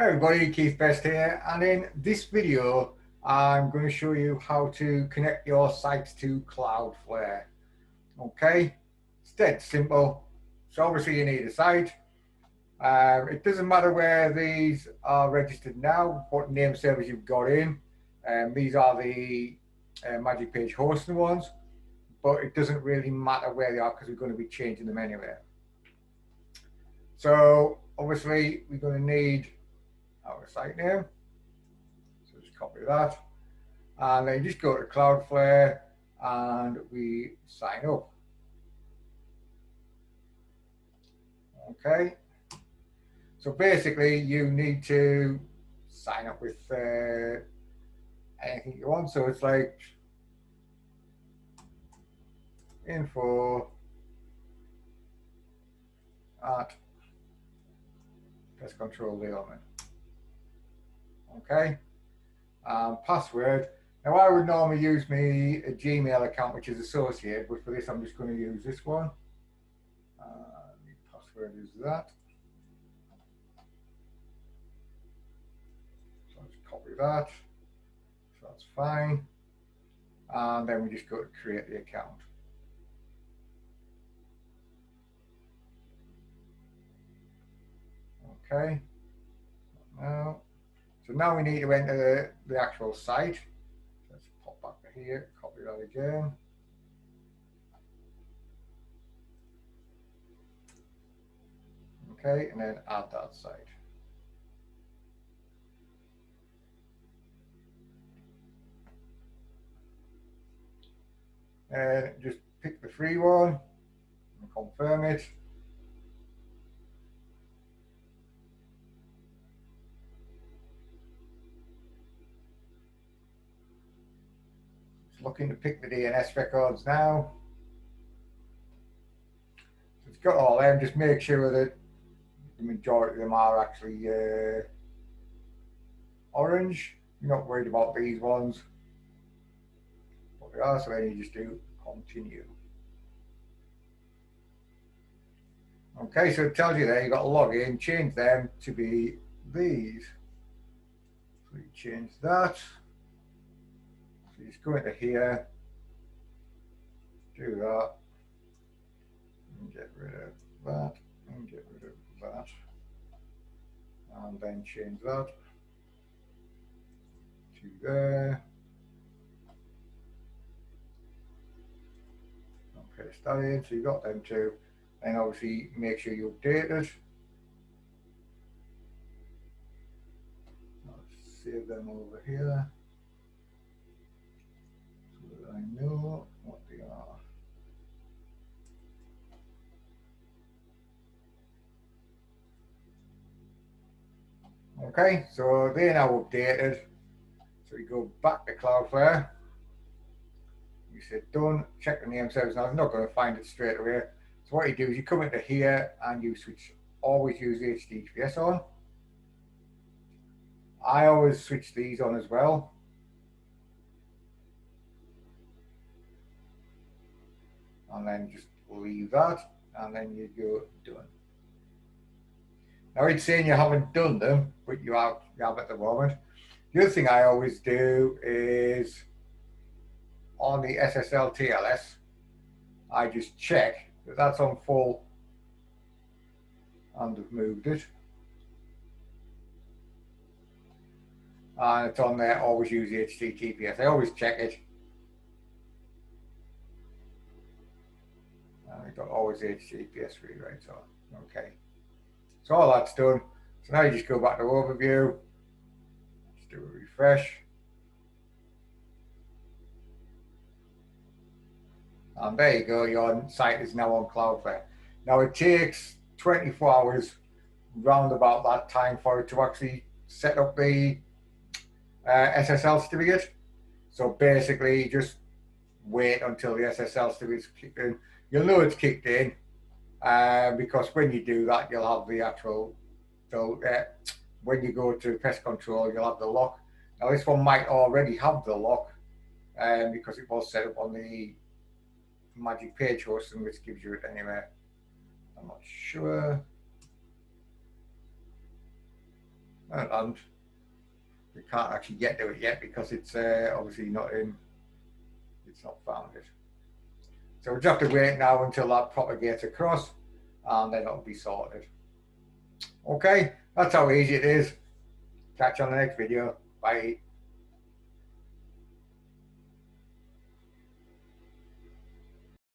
Hey everybody, Keith Best here, and in this video I'm going to show you how to connect your sites to Cloudflare. Okay, it's dead simple. So obviously you need a site. It doesn't matter where these are registered now, what name servers you've got in. These are the Magic Page hosting ones, but it doesn't really matter where they are because we're going to be changing them anyway. So obviously we're going to need our site name. So just copy that. And then just go to Cloudflare and we sign up. Okay. So basically you need to sign up with anything you want. So it's like info at pest control development. Okay. Password. Now I would normally use a Gmail account which is associated, but for this I'm just going to use this one. The password is that. So I'll just copy that. So that's fine. And then we just go to create the account. Okay. So now we need to enter the actual site. Let's pop back to here, copy that again. Okay, and then add that site. And just pick the free one and confirm it. It's looking to pick the DNS records now. So it's got all them. Just make sure that the majority of them are actually orange. You're not worried about these ones, but they are. So then you just do continue. Okay, so it tells you there you've got to log in, change them to be these. So you change that. So you just go into here, do that, and get rid of that, and get rid of that, and then change that to there. And paste that in, so you got them two. And obviously make sure you update it. Let's save them over here so that I know what they are. Okay, so they're now updated. So we go back to Cloudflare. You say done, check the name servers. Now I'm not going to find it straight away. So what you do is you come into here and you switch, always use HTTPS on. I always switch these on as well. And then just leave that, and then you go done. Now it's saying you haven't done them, but you have at the moment. The other thing I always do is on the SSL TLS, I just check that that's on full and I've moved it. And it's on there, always use HTTPS. I always check it. And I've got always HTTPS rewrites on. Okay. So all that's done. So now you just go back to overview. Just do a refresh. And there you go, your site is now on Cloudflare. Now it takes 24 hours round about that time for it to actually set up the SSL certificate. So basically just wait until the SSL certificate's kicked in. You'll know it's kicked in because when you do that, you'll have the actual, so when you go to pest control, you'll have the lock. Now this one might already have the lock because it was set up on the Magic Page hosting, which gives you it anyway. I'm not sure. and we can't actually get to it yet because it's obviously not in, it's not found it. So we'll just have to wait now until that propagates across, and then it'll be sorted. Okay, that's how easy it is. Catch you on the next video. Bye.